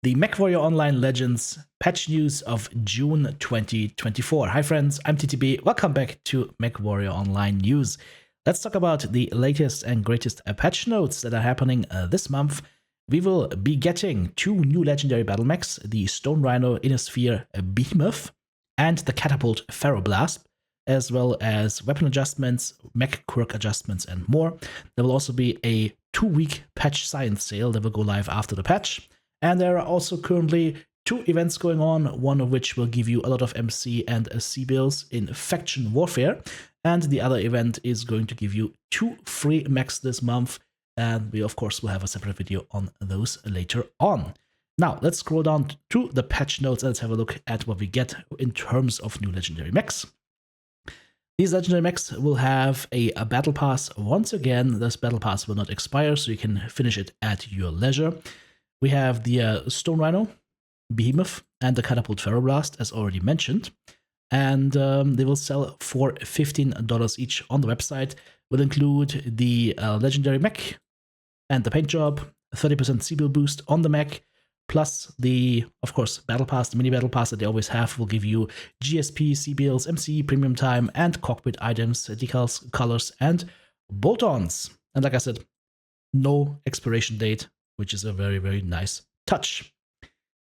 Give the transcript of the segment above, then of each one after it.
The Mechwarrior Online Legends patch news of June 2024. Hi friends, I'm TTB. Welcome back to Mechwarrior Online news. Let's talk about the latest and greatest patch notes that are happening this month. We will be getting 2 new legendary battle mechs, the Stone Rhino Assault Behemoth and the Catapult Ferroblast, as well as weapon adjustments, mech quirk adjustments, and more. There will also be a 2-week patch science sale that will go live after the patch. And there are also currently 2 events going on, one of which will give you a lot of MC and C builds in faction warfare, and the other event is going to give you 2 free mechs this month, and we of course will have a separate video on those later on. Now let's scroll down to the patch notes and let's have a look at what we get in terms of new legendary mechs. These legendary mechs will have a battle pass. Once again, this battle pass will not expire, so you can finish it at your leisure. We have the Stone Rhino, Behemoth, and the Catapult Ferroblast, as already mentioned. And they will sell for $15 each on the website. Will include the legendary mech and the paint job, 30% C build boost on the mech, plus the, of course, battle pass, the mini battle pass that they always have will give you GSP, C builds, MC, premium time, and cockpit items, decals, colors, and bolt-ons. And like I said, no expiration date, which is a very, very nice touch.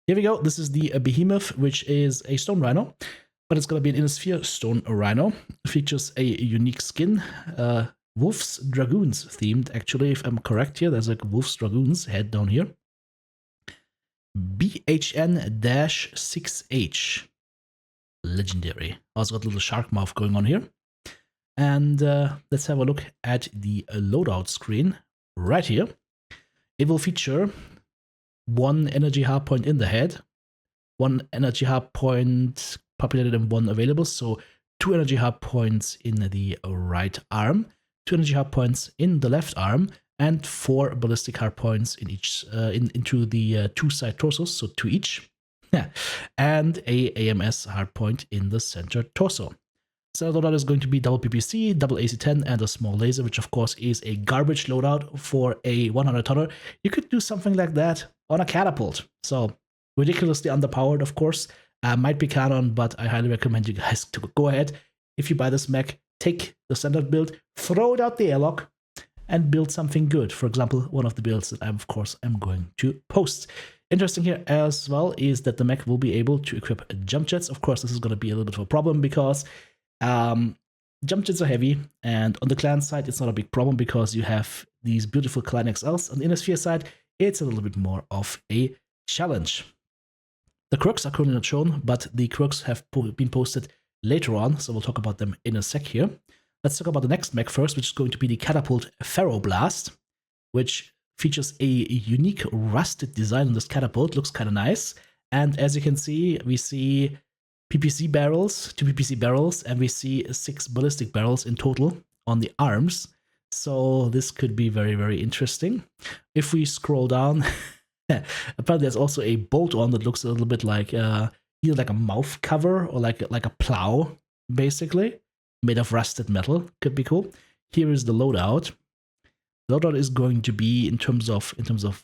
Here we go. This is the Behemoth, which is a Stone Rhino, but it's going to be an Innisphere Stone Rhino. It features a unique skin, Wolf's Dragoons themed, actually, if I'm correct here. There's like Wolf's Dragoons head down here. BHN-6H. Legendary. Also got a little shark mouth going on here. And let's have a look at the loadout screen right here. It will feature 1 energy hard point in the head, 1 energy hard point populated and 1 available, so 2 energy hard points in the right arm, 2 energy hard points in the left arm, and 4 ballistic hard points in each into the 2 side torsos, so 2 each, and a AMS hard point in the center torso. So the loadout is going to be double PPC, double AC-10, and a small laser, which of course is a garbage loadout for a 100-tonner. You could do something like that on a catapult. So ridiculously underpowered, of course. Might be canon, but I highly recommend you guys to go ahead. If you buy this mech, take the standard build, throw it out the airlock, and build something good. For example, one of the builds that I, of course, am going to post. Interesting here as well is that the mech will be able to equip jump jets. Of course, this is going to be a little bit of a problem because jump jets are heavy, and on the clan side it's not a big problem because you have these beautiful clan XLs. On the Innisphere side, it's a little bit more of a challenge. The quirks are currently not shown, but the quirks have been posted later on, so we'll talk about them in a sec here. Let's talk about the next mech first, which is going to be the Catapult Ferroblast, which features a unique rusted design on this catapult. Looks kind of nice, and as you can see, we see PPC barrels, 2 PPC barrels, and we see 6 ballistic barrels in total on the arms. So this could be very, very interesting. If we scroll down, apparently there's also a bolt-on that looks a little bit like either like a mouth cover or like a plow, basically, made of rusted metal. Could be cool. Here is the loadout. The loadout is going to be in terms of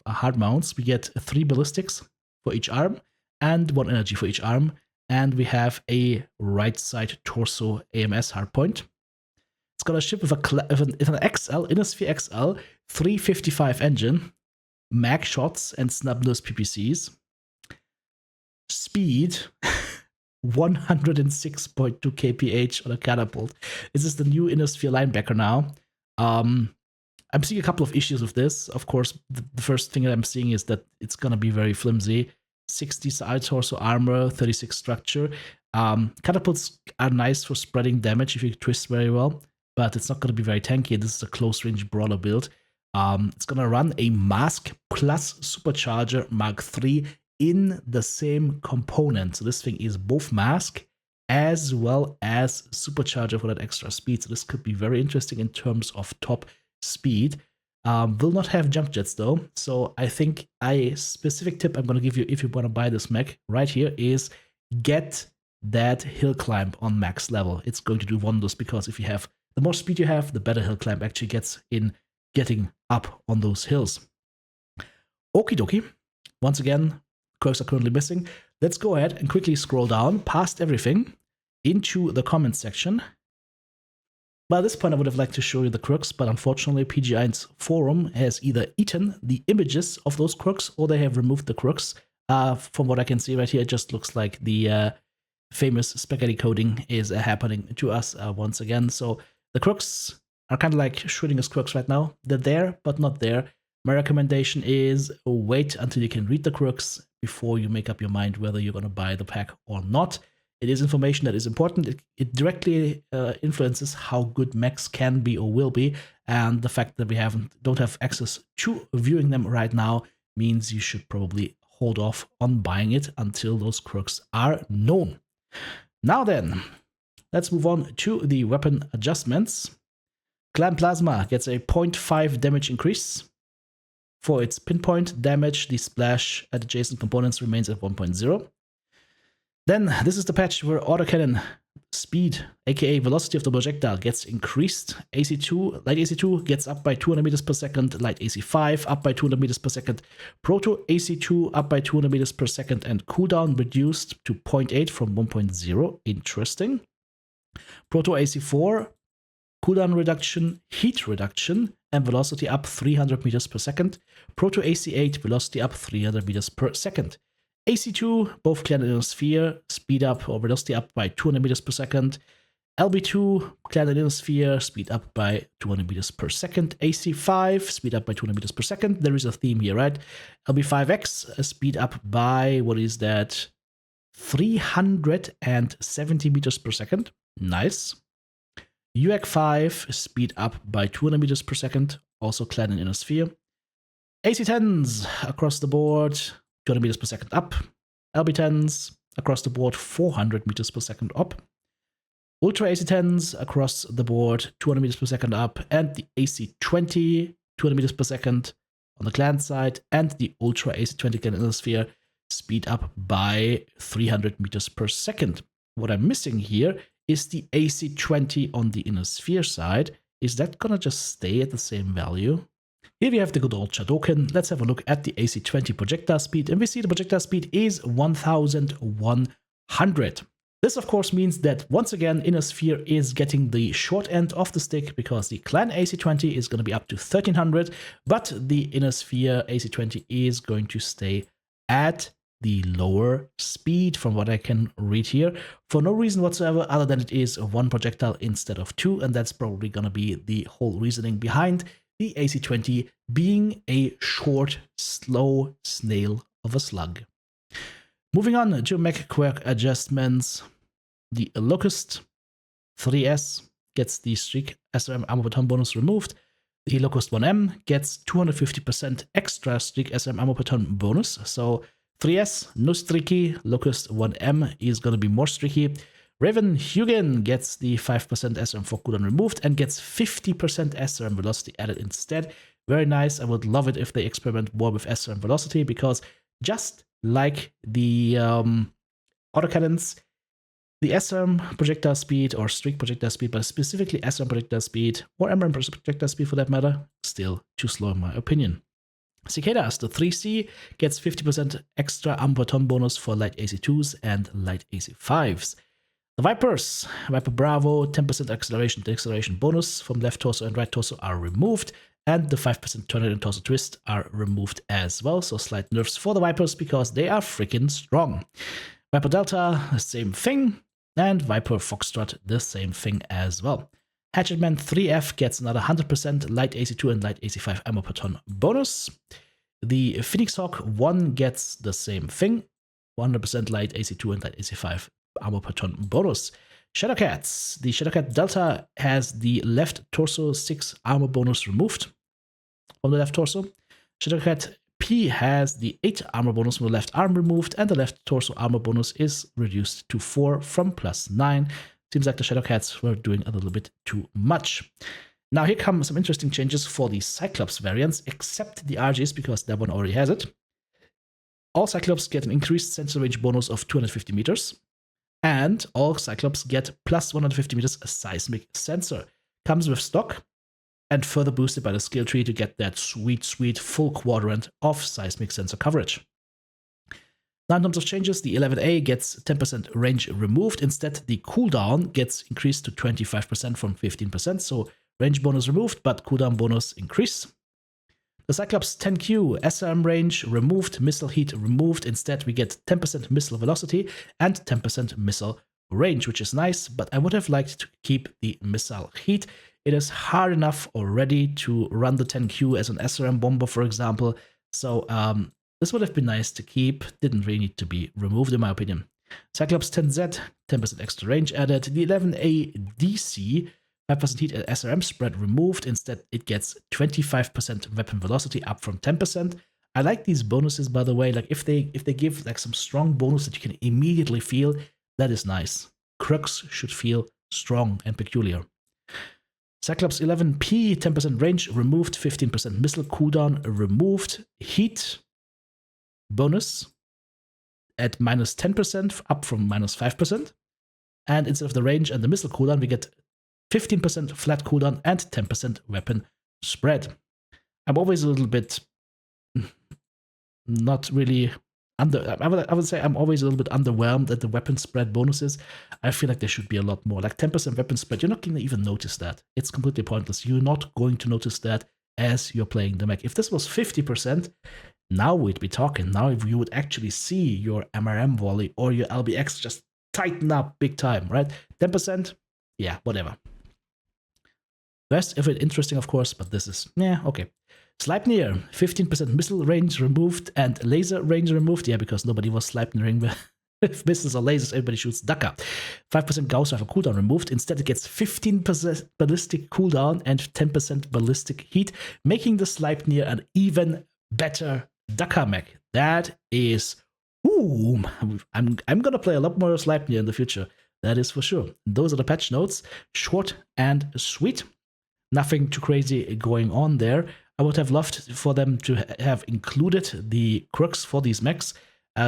hard mounts. We get 3 ballistics for each arm and 1 energy for each arm. And we have a right side torso AMS hardpoint. It's got a ship with an XL, Innisphere XL, 355 engine, mag shots, and snub-nose PPCs. Speed, 106.2 kph on a catapult. This is the new Innisphere linebacker now. I'm seeing a couple of issues with this. Of course, the first thing that I'm seeing is that it's going to be very flimsy. 60 side torso armor, 36 structure. Catapults are nice for spreading damage if you twist very well, but it's not going to be very tanky. This is a close range brawler build. It's going to run a mask plus supercharger Mark III in the same component. So this thing is both mask as well as supercharger for that extra speed. So this could be very interesting in terms of top speed. Will not have jump jets though, so I think a specific tip I'm going to give you if you want to buy this mech right here is get that hill climb on max level. It's going to do wonders because if you have the more speed you have, the better hill climb actually gets in getting up on those hills. Okie dokie. Once again, quirks are currently missing. Let's go ahead and quickly scroll down past everything into the comments section. Well, at this point, I would have liked to show you the quirks, but unfortunately, PGI's forum has either eaten the images of those quirks or they have removed the quirks. From what I can see right here, it just looks like the famous spaghetti coding is happening to us once again. So the quirks are kind of like Schrödinger's quirks right now. They're there, but not there. My recommendation is wait until you can read the quirks before you make up your mind whether you're going to buy the pack or not. It is information that is important. It directly influences how good mechs can be or will be, and the fact that we don't have access to viewing them right now means you should probably hold off on buying it until those quirks are known. Now then, let's move on to the weapon adjustments. Clan Plasma gets a 0.5 damage increase. For its pinpoint damage, the splash at adjacent components remains at 1.0. Then, this is the patch where autocannon speed, aka velocity of the projectile, gets increased. AC2, Light AC2 gets up by 200 meters per second, Light AC5 up by 200 meters per second, Proto AC2 up by 200 meters per second, and cooldown reduced to 0.8 from 1.0. Interesting. Proto AC4, cooldown reduction, heat reduction, and velocity up 300 meters per second. Proto AC8, velocity up 300 meters per second. AC2, both clan and inner sphere, speed up or velocity up by 200 meters per second. LB2, clan and inner sphere, speed up by 200 meters per second. AC5, speed up by 200 meters per second. There is a theme here, right? LB5X, speed up by, what is that? 370 meters per second. Nice. UAC5, speed up by 200 meters per second. Also clan and inner sphere. AC10s, across the board, 200 meters per second up. LB10s across the board, 400 meters per second up. Ultra AC10s across the board, 200 meters per second up. And the AC20, 200 meters per second on the clan side. And the Ultra AC20 clan inner sphere, speed up by 300 meters per second. What I'm missing here is the AC20 on the inner sphere side. Is that gonna just stay at the same value? Here we have the good old Shadoken. Let's have a look at the AC20 projectile speed, and we see the projectile speed is 1100. This of course means that once again Inner Sphere is getting the short end of the stick because the clan AC20 is going to be up to 1300, but the Inner Sphere AC20 is going to stay at the lower speed from what I can read here, for no reason whatsoever other than it is one projectile instead of two, and that's probably going to be the whole reasoning behind the AC20 being a short, slow snail of a slug. Moving on to mech quirk adjustments, the Locust 3S gets the Streak SRM Ammo per ton bonus removed. The Locust 1M gets 250% extra Streak SRM Ammo per ton bonus. So 3S, no streaky. Locust 1M is going to be more streaky. Raven Hugin gets the 5% SRM for cooldown removed and gets 50% SRM velocity added instead. Very nice. I would love it if they experiment more with SRM velocity, because just like the autocannons, the SRM projectile speed or streak projectile speed, but specifically SRM projectile speed or MRM projectile speed for that matter, still too slow in my opinion. Cicadas, the 3C, gets 50% extra ammo per ton bonus for light AC2s and light AC5s. The Vipers, Viper Bravo, 10% acceleration bonus from left torso and right torso are removed, and the 5% tornado and torso twist are removed as well, so slight nerfs for the Vipers because they are freaking strong. Viper Delta, same thing, and Viper Foxtrot, the same thing as well. Hatchetman 3F gets another 100% light AC2 and light AC5 ammo per ton bonus. The Phoenix Hawk 1 gets the same thing, 100% light AC2 and light AC5 ammo per ton bonus. Shadowcats, the Shadowcat Delta has the left torso 6 armor bonus removed from the left torso. Shadowcat P has the 8 armor bonus from the left arm removed, and the left torso armor bonus is reduced to 4 from +9. Seems like the Shadowcats were doing a little bit too much. Now here come some interesting changes for the Cyclops variants, except the RGs because that one already has it. All Cyclops get an increased sensor range bonus of 250 meters. And all Cyclops get plus 150 meters seismic sensor. Comes with stock and further boosted by the skill tree to get that sweet, sweet full quadrant of seismic sensor coverage. Now in terms of changes, the 11A gets 10% range removed. Instead, the cooldown gets increased to 25% from 15%. So range bonus removed, but cooldown bonus increased. The Cyclops 10Q SRM range removed, missile heat removed. Instead, we get 10% missile velocity and 10% missile range, which is nice, but I would have liked to keep the missile heat. It is hard enough already to run the 10Q as an SRM bomber, for example. So this would have been nice to keep. Didn't really need to be removed, in my opinion. Cyclops 10Z, 10% extra range added. The 11A DC, 5% heat and SRM spread removed. Instead, it gets 25% weapon velocity, up from 10%. I like these bonuses, by the way. Like if they give like some strong bonus that you can immediately feel, that is nice. Quirks should feel strong and peculiar. Cyclops 11P, 10% range removed, 15% missile cooldown removed. Heat bonus at minus 10%, up from minus 5%. And instead of the range and the missile cooldown, we get 15% flat cooldown and 10% weapon spread. I'm always a little bit not really I would say I'm always a little bit underwhelmed at the weapon spread bonuses. I feel like there should be a lot more. Like 10% weapon spread, you're not going to even notice that. It's completely pointless. You're not going to notice that as you're playing the mech. If this was 50%, now we'd be talking. Now if you would actually see your MRM volley or your LBX just tighten up big time, right? 10%, yeah, whatever. Rest of it interesting, of course, but this is, yeah, okay. Sleipnir, 15% missile range removed and laser range removed. Yeah, because nobody was Sleipniring with missiles or lasers, everybody shoots Daka. 5% Gauss rifle cooldown removed. Instead, it gets 15% ballistic cooldown and 10% ballistic heat, making the Sleipnir an even better Daka mech. That is, ooh, I'm gonna play a lot more Sleipnir in the future. That is for sure. Those are the patch notes. Short and sweet. Nothing too crazy going on there. I would have loved for them to have included the quirks for these mechs,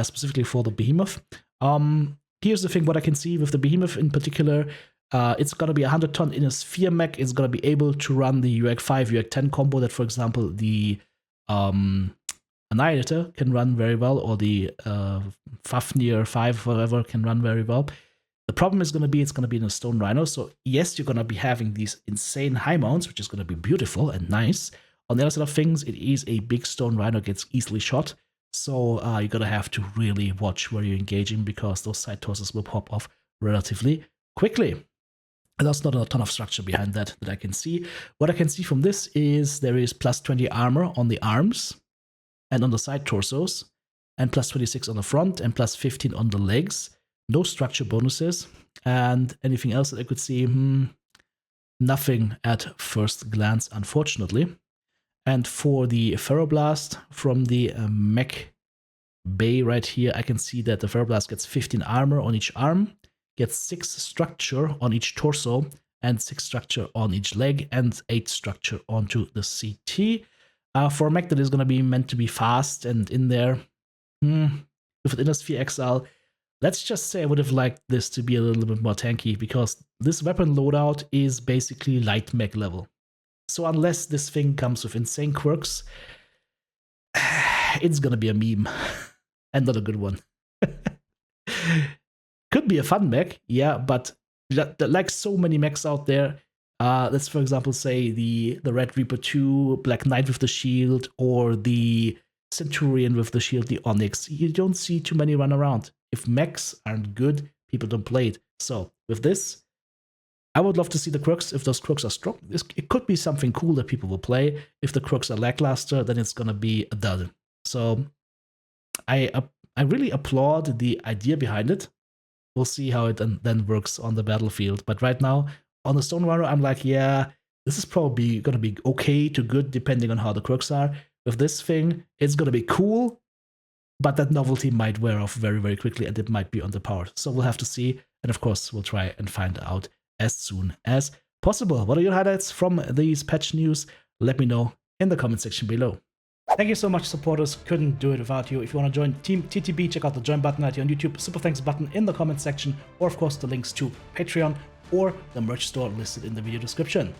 specifically for the Behemoth. Here's the thing, what I can see with the Behemoth in particular, it's going to be a 100-ton in a sphere mech. It's going to be able to run the UAC 5, UAC 10 combo that, for example, the Annihilator can run very well, or the Fafnir 5, whatever, can run very well. The problem is going to be, it's going to be in a Stone Rhino. So yes, you're going to be having these insane high mounts, which is going to be beautiful and nice. On the other side of things, it is a big Stone Rhino, gets easily shot. So you're going to have to really watch where you're engaging, because those side torsos will pop off relatively quickly. And there's not a ton of structure behind that I can see. What I can see from this is there is plus 20 armor on the arms and on the side torsos, and plus 26 on the front, and plus 15 on the legs. No structure bonuses, and anything else that I could see, nothing at first glance, unfortunately. And for the Ferroblast from the mech bay right here, I can see that the Ferroblast gets 15 armor on each arm, gets 6 structure on each torso, and 6 structure on each leg, and 8 structure onto the CT. For a mech that is going to be meant to be fast and in there, with an Inner Sphere XL, let's just say I would have liked this to be a little bit more tanky, because this weapon loadout is basically light mech level. So unless this thing comes with insane quirks, it's gonna be a meme, and not a good one. Could be a fun mech, yeah, but like so many mechs out there, let's for example say the Red Reaper 2, Black Knight with the shield, or the Centurion with the shield, the Onyx. You don't see too many run around. If mechs aren't good, people don't play it. So with this, I would love to see the quirks. If those quirks are strong, it could be something cool that people will play. If the quirks are lackluster, then it's gonna be a dud. So I really applaud the idea behind it. We'll see how it then works on the battlefield. But right now, on the Stone Rhino, I'm like, yeah, this is probably gonna be okay to good, depending on how the quirks are. With this thing, it's gonna be cool, but that novelty might wear off very, very quickly, and it might be underpowered. So we'll have to see, and of course, we'll try and find out as soon as possible. What are your highlights from these patch news? Let me know in the comment section below. Thank you so much, supporters. Couldn't do it without you. If you want to join Team TTB, check out the join button right here on YouTube, super thanks button in the comment section, or of course the links to Patreon or the merch store listed in the video description.